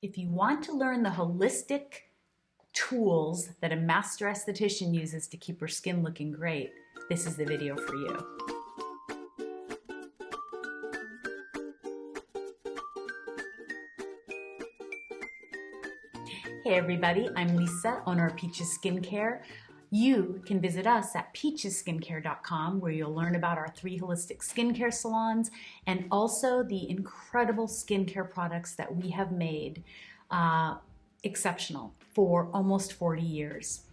If you want to learn the holistic tools that a master esthetician uses to keep her skin looking great, this is the video for you. Hey everybody, I'm Lisa, owner of Peaches Skincare. You can visit us at peachesskincare.com, where you'll learn about our 3 holistic skincare salons and also the incredible skincare products that we have made exceptional for almost 40 years.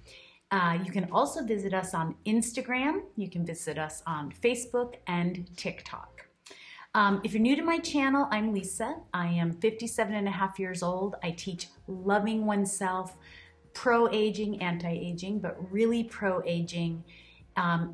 You can also visit us on Instagram. You can visit us on Facebook and TikTok. If you're new to my channel, I'm Lisa. I am 57 and a half years old. I teach loving oneself, pro-aging, anti-aging, but really pro-aging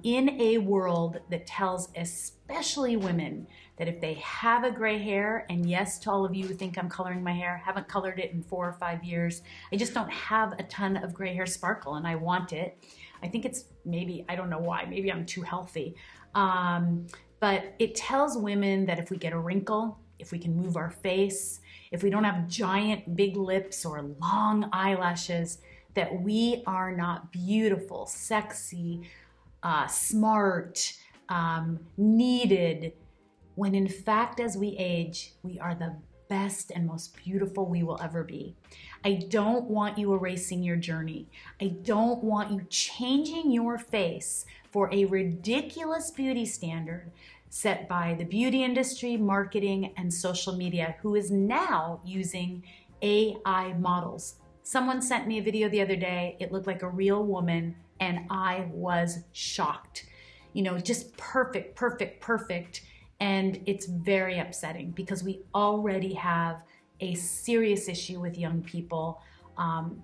in a world that tells especially women that if they have a gray hair, and yes, to all of you who think I'm coloring my hair, haven't colored it in 4 or 5 years. I just don't have a ton of gray hair sparkle and I want it. I think it's maybe, I don't know why, maybe I'm too healthy. But it tells women that if we get a wrinkle, if we can move our face, if we don't have giant big lips or long eyelashes, that we are not beautiful, sexy, smart, needed, when in fact as we age, we are the best and most beautiful we will ever be. I don't want you erasing your journey. I don't want you changing your face for a ridiculous beauty standard set by the beauty industry, marketing, and social media, who is now using AI models. Someone sent me a video the other day. It looked like a real woman, and I was shocked. You know, just perfect, perfect, perfect. And it's very upsetting because we already have a serious issue with young people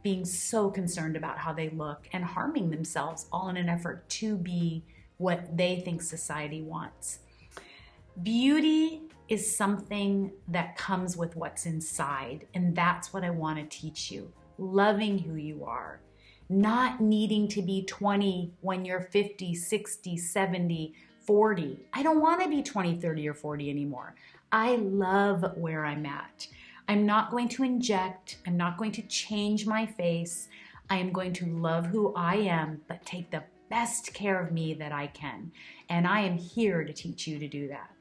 being so concerned about how they look and harming themselves, all in an effort to be what they think society wants. Beauty is something that comes with what's inside, and that's what I want to teach you. Loving who you are, not needing to be 20 when you're 50, 60, 70, 40. I don't want to be 20, 30, or 40 anymore. I love where I'm at. I'm not going to inject. I'm not going to change my face. I am going to love who I am, but take the best care of me that I can. And I am here to teach you to do that.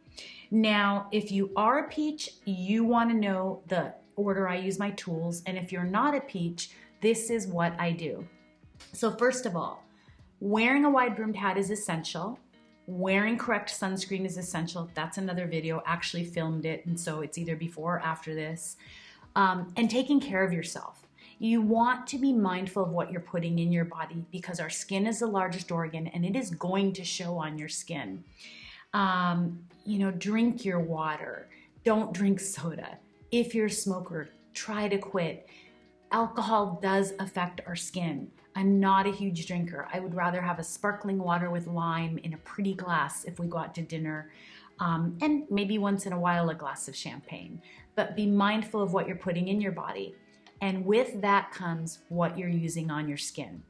Now, if you are a peach, you want to know the order I use my tools. And if you're not a peach, this is what I do. So first of all, wearing a wide-brimmed hat is essential. Wearing correct sunscreen is essential. That's another video, actually filmed it, and so it's either before or after this. And taking care of yourself. You want to be mindful of what you're putting in your body because our skin is the largest organ and it is going to show on your skin. You know, drink your water. Don't drink soda. If you're a smoker, try to quit. Alcohol does affect our skin. I'm not a huge drinker. I would rather have a sparkling water with lime in a pretty glass if we go out to dinner, and maybe once in a while a glass of champagne. But be mindful of what you're putting in your body. And with that comes what you're using on your skin.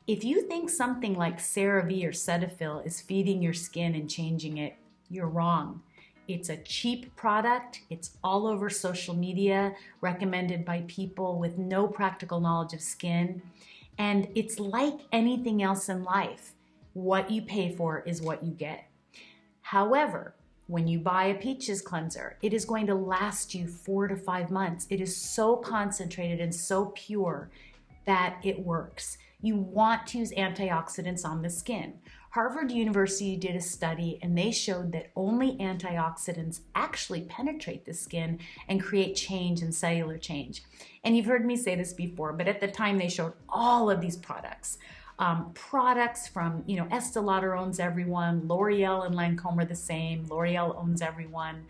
If you think something like CeraVe or Cetaphil is feeding your skin and changing it, you're wrong. It's a cheap product. It's all over social media, recommended by people with no practical knowledge of skin. And it's like anything else in life. What you pay for is what you get. However, when you buy a Peaches cleanser, it is going to last you 4 to 5 months. It is so concentrated and so pure that it works. You want to use antioxidants on the skin. Harvard University did a study and they showed that only antioxidants actually penetrate the skin and create change and cellular change. And you've heard me say this before, but at the time they showed all of these products. Products from, you know, Estee Lauder owns everyone, L'Oreal and Lancome are the same, L'Oreal owns everyone.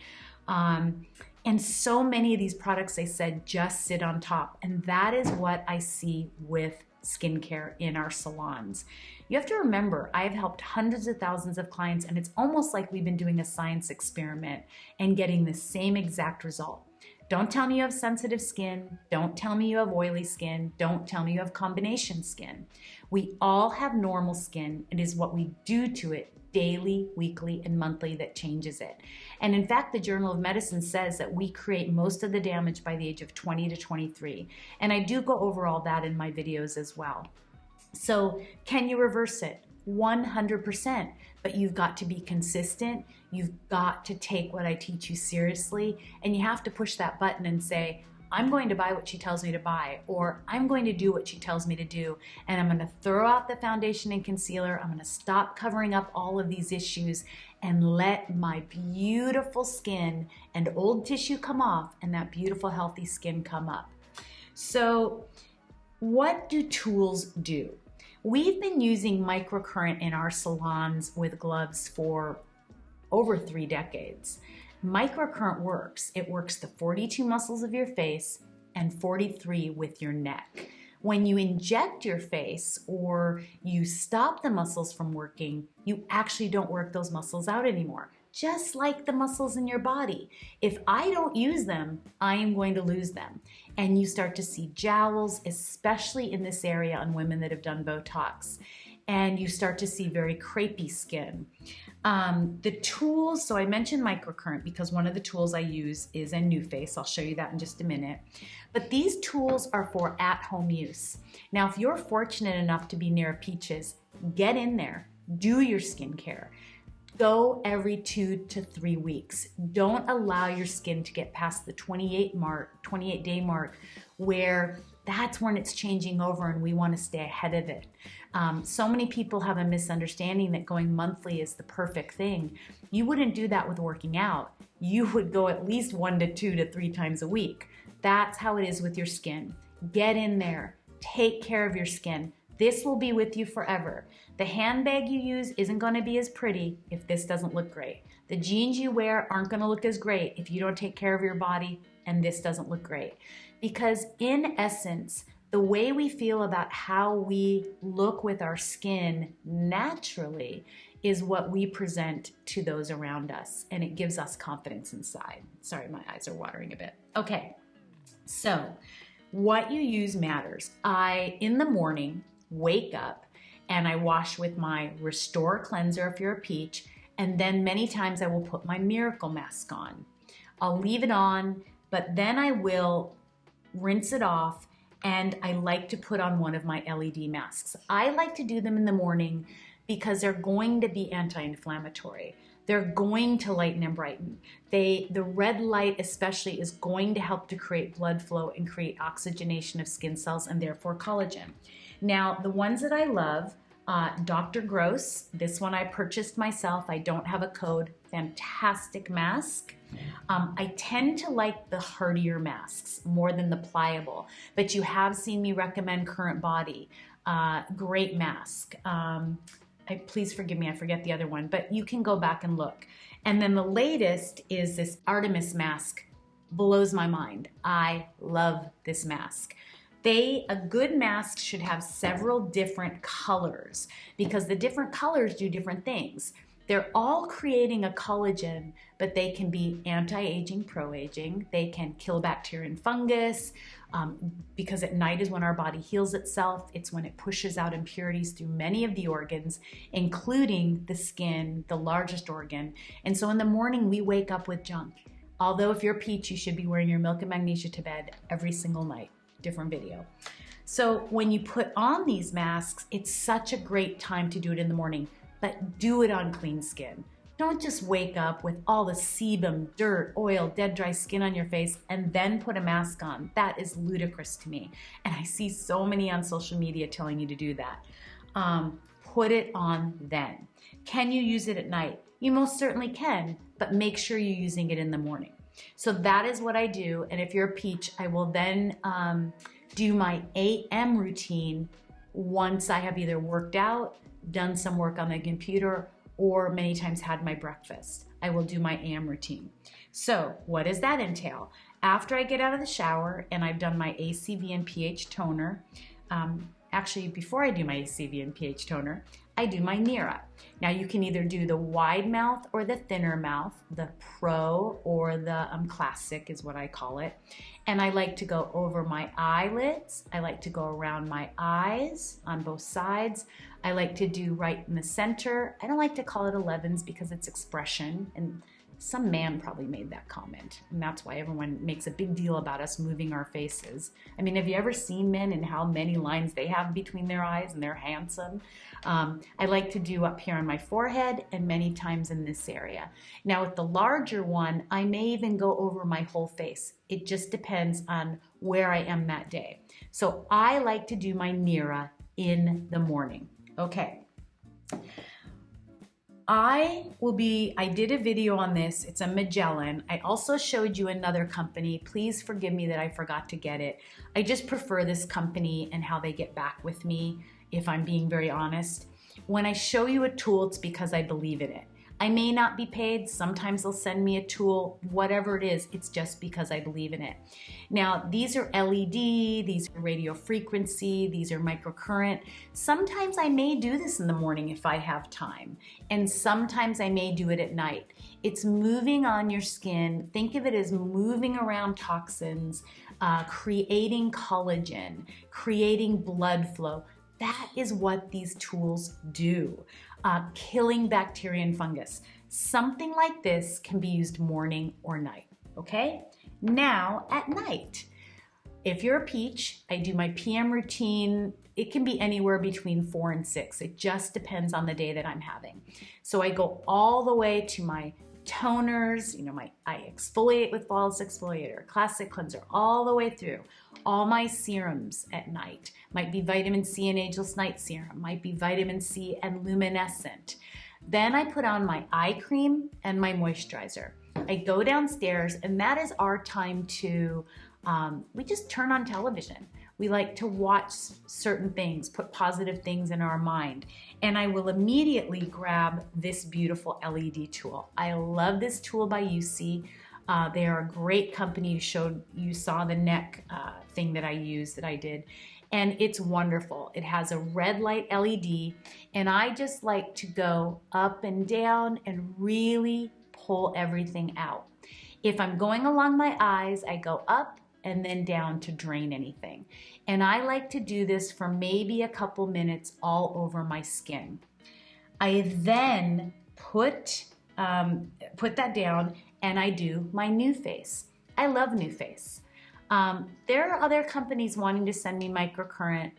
And so many of these products, they said, just sit on top. And that is what I see with skincare in our salons. You have to remember, I've helped hundreds of thousands of clients, and it's almost like we've been doing a science experiment and getting the same exact result. Don't tell me you have sensitive skin. Don't tell me you have oily skin. Don't tell me you have combination skin. We all have normal skin. It is what we do to it daily, weekly, and monthly that changes it. And in fact, the Journal of Medicine says that we create most of the damage by the age of 20 to 23. And I do go over all that in my videos as well. So can you reverse it? 100%, but you've got to be consistent. You've got to take what I teach you seriously, and you have to push that button and say, I'm going to buy what she tells me to buy, or I'm going to do what she tells me to do, and I'm going to throw out the foundation and concealer. I'm going to stop covering up all of these issues and let my beautiful skin and old tissue come off and that beautiful healthy skin come up. So what do tools do? We've been using microcurrent in our salons with gloves for over 3 decades. Microcurrent works. It works the 42 muscles of your face and 43 with your neck. When you inject your face or you stop the muscles from working, you actually don't work those muscles out anymore. Just like the muscles in your body. If I don't use them, I am going to lose them. And you start to see jowls, especially in this area on women that have done Botox. And you start to see very crepey skin. The tools, so I mentioned microcurrent because one of the tools I use is a NuFace. I'll show you that in just a minute. But these tools are for at-home use. Now, if you're fortunate enough to be near Peaches, get in there, do your skincare. Go every 2 to 3 weeks. Don't allow your skin to get past the 28-day mark where that's when it's changing over and we want to stay ahead of it. So many people have a misunderstanding that going monthly is the perfect thing. You wouldn't do that with working out. You would go at least 1 to 2 to 3 times a week. That's how it is with your skin. Get in there. Take care of your skin. This will be with you forever. The handbag you use isn't going to be as pretty if this doesn't look great. The jeans you wear aren't going to look as great if you don't take care of your body and this doesn't look great. Because in essence, the way we feel about how we look with our skin naturally is what we present to those around us, and it gives us confidence inside. Sorry, my eyes are watering a bit. Okay, so what you use matters. In the morning, wake up and I wash with my Restore Cleanser if you're a peach, and then many times I will put my Miracle Mask on. I'll leave it on, but then I will rinse it off, and I like to put on one of my LED masks. I like to do them in the morning because they're going to be anti-inflammatory. They're going to lighten and brighten. The red light especially is going to help to create blood flow and create oxygenation of skin cells and therefore collagen. Now, the ones that I love, Dr. Gross, this one I purchased myself. I don't have a code. Fantastic mask. I tend to like the hardier masks more than the pliable, but you have seen me recommend Current Body. Great mask. Please forgive me, I forget the other one, but you can go back and look. And then the latest is this Artemis mask. Blows my mind. I love this mask. A good mask should have several different colors because the different colors do different things. They're all creating a collagen, but they can be anti-aging, pro-aging. They can kill bacteria and fungus because at night is when our body heals itself. It's when it pushes out impurities through many of the organs, including the skin, the largest organ. And so in the morning, we wake up with junk. Although if you're a peach, you should be wearing your milk and magnesia to bed every single night. Different video. So when you put on these masks, it's such a great time to do it in the morning, but do it on clean skin. Don't just wake up with all the sebum, dirt, oil, dead, dry skin on your face and then put a mask on. That is ludicrous to me. And I see so many on social media telling you to do that. Put it on then. Can you use it at night? You most certainly can, but make sure you're using it in the morning. So that is what I do. And if you're a peach, I will then do my AM routine once I have either worked out, done some work on the computer, or many times had my breakfast. I will do my AM routine. So what does that entail? After I get out of the shower and I've done my ACV and pH toner, actually before I do my ACV and pH toner, I do my Nira. Now you can either do the wide mouth or the thinner mouth, the Pro or the Classic is what I call it. And I like to go over my eyelids. I like to go around my eyes on both sides. I like to do right in the center. I don't like to call it 11s because it's expression, and some man probably made that comment, and that's why everyone makes a big deal about us moving our faces. I mean, have you ever seen men and how many lines they have between their eyes, and they're handsome? I like to do up here on my forehead and many times in this area. Now with the larger one, I may even go over my whole face. It just depends on where I am that day. So I like to do my Nira in the morning. Okay. I did a video on this. It's a Megelin. I also showed you another company. Please forgive me that I forgot to get it. I just prefer this company and how they get back with me, if I'm being very honest. When I show you a tool, it's because I believe in it. I may not be paid. Sometimes they'll send me a tool, whatever it is, it's just because I believe in it. Now, these are LED, these are radio frequency, these are microcurrent. Sometimes I may do this in the morning if I have time, and sometimes I may do it at night. It's moving on your skin. Think of it as moving around toxins, creating collagen, creating blood flow. That is what these tools do. Killing bacteria and fungus. Something like this can be used morning or night, okay? Now, at night, if you're a peach, I do my PM routine. It can be anywhere between 4 and 6. It just depends on the day that I'm having. So I go all the way to my toners, I exfoliate with flawless exfoliator, classic cleanser, all the way through. All my serums at night. Might be vitamin C and Ageless Night Serum, might be vitamin C and luminescent. Then I put on my eye cream and my moisturizer. I go downstairs, and that is our time to, we just turn on television. We like to watch certain things, put positive things in our mind. And I will immediately grab this beautiful LED tool. I love this tool by UC. They are a great company. You saw the neck thing that I did. And it's wonderful. It has a red light LED, and I just like to go up and down and really pull everything out. If I'm going along my eyes, I go up and then down to drain anything. And I like to do this for maybe a couple minutes all over my skin. I then put that down and I do my NuFace. I love NuFace. There are other companies wanting to send me microcurrent,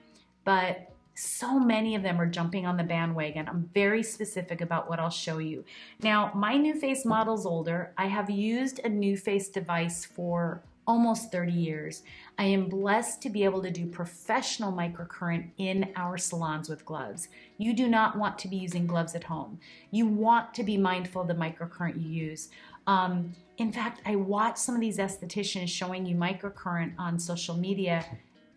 but so many of them are jumping on the bandwagon. I'm very specific about what I'll show you. Now, my NuFace model's older. I have used a NuFace device for almost 30 years. I am blessed to be able to do professional microcurrent in our salons with gloves. You do not want to be using gloves at home. You want to be mindful of the microcurrent you use. In fact, I watch some of these estheticians showing you microcurrent on social media,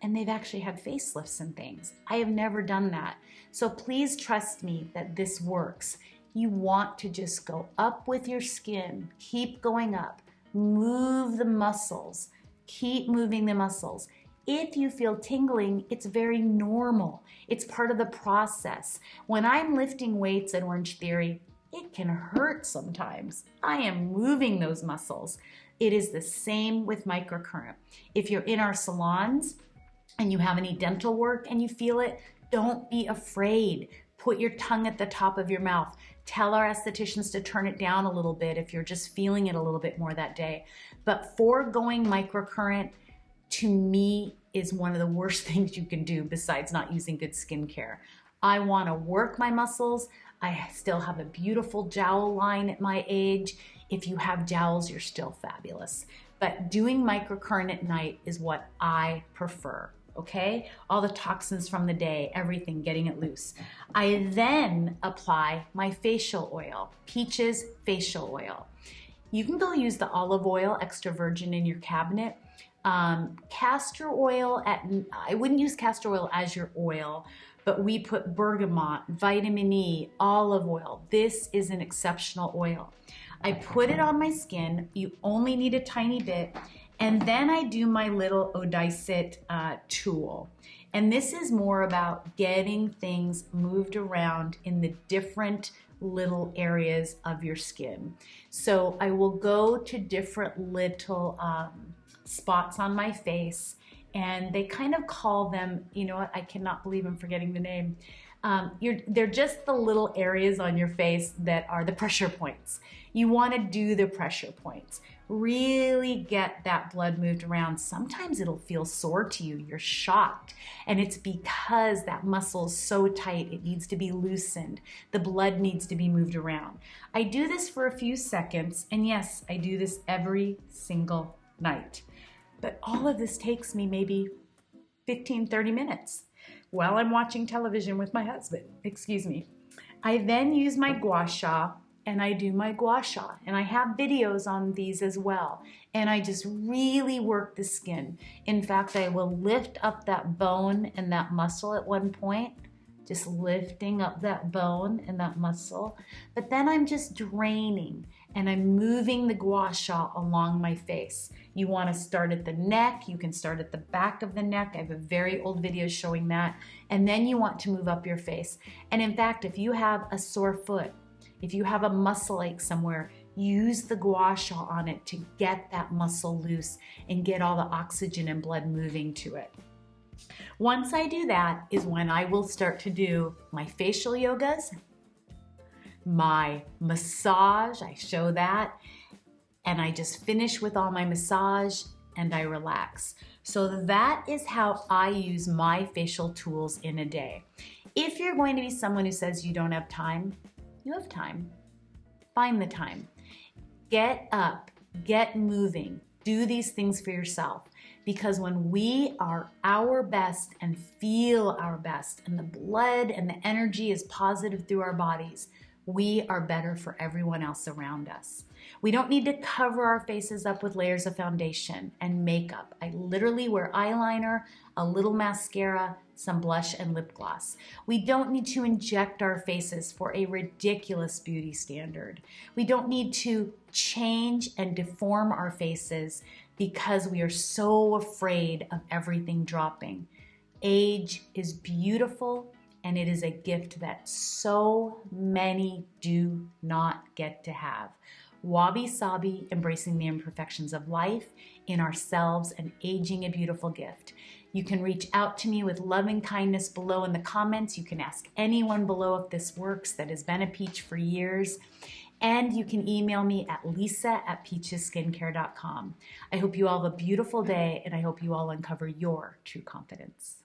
and they've actually had facelifts and things. I have never done that. So please trust me that this works. You want to just go up with your skin, keep going up, move the muscles, keep moving the muscles. If you feel tingling, it's very normal. It's part of the process. When I'm lifting weights at Orange Theory, it can hurt sometimes. I am moving those muscles. It is the same with microcurrent. If you're in our salons and you have any dental work and you feel it, don't be afraid. Put your tongue at the top of your mouth. Tell our estheticians to turn it down a little bit if you're just feeling it a little bit more that day. But foregoing microcurrent, to me, is one of the worst things you can do besides not using good skincare. I want to work my muscles. I still have a beautiful jowl line at my age. If you have jowls, you're still fabulous. But doing microcurrent at night is what I prefer, okay? All the toxins from the day, everything, getting it loose. I then apply my facial oil, Peaches facial oil. You can go use the olive oil, extra virgin in your cabinet. Castor oil, I wouldn't use castor oil as your oil, but we put bergamot, vitamin E, olive oil. This is an exceptional oil. I put it on my skin. You only need a tiny bit. And then I do my little Odicet tool. And this is more about getting things moved around in the different little areas of your skin. So I will go to different little spots on my face, and they kind of call them, you know what, I cannot believe I'm forgetting the name. They're just the little areas on your face that are the pressure points. You want to do the pressure points. Really get that blood moved around. Sometimes it'll feel sore to you. You're shocked. And it's because that muscle is so tight. It needs to be loosened. The blood needs to be moved around. I do this for a few seconds. And yes, I do this every single night. But all of this takes me maybe 15, 30 minutes while I'm watching television with my husband. Excuse me. I then use my gua sha and I do my gua sha. And I have videos on these as well. And I just really work the skin. In fact, I will lift up that bone and that muscle at one point, just lifting up that bone and that muscle. But then I'm just draining and I'm moving the gua sha along my face. You want to start at the neck. You can start at the back of the neck. I have a very old video showing that. And then you want to move up your face. And in fact, if you have a sore foot, if you have a muscle ache somewhere, use the gua sha on it to get that muscle loose and get all the oxygen and blood moving to it. Once I do that is when I will start to do my facial yogas, my massage, I show that, and I just finish with all my massage and I relax. So that is how I use my facial tools in a day. If you're going to be someone who says you don't have time, you have time. Find the time. Get up, get moving, do these things for yourself. Because when we are our best and feel our best and the blood and the energy is positive through our bodies, we are better for everyone else around us. We don't need to cover our faces up with layers of foundation and makeup. I literally wear eyeliner, a little mascara, some blush and lip gloss. We don't need to inject our faces for a ridiculous beauty standard. We don't need to change and deform our faces because we are so afraid of everything dropping. Age is beautiful, and it is a gift that so many do not get to have. Wabi sabi, embracing the imperfections of life in ourselves and aging a beautiful gift. You can reach out to me with loving kindness below in the comments. You can ask anyone below if this works that has been a peach for years. And you can email me at lisa@peachesskincare.com. I hope you all have a beautiful day, and I hope you all uncover your true confidence.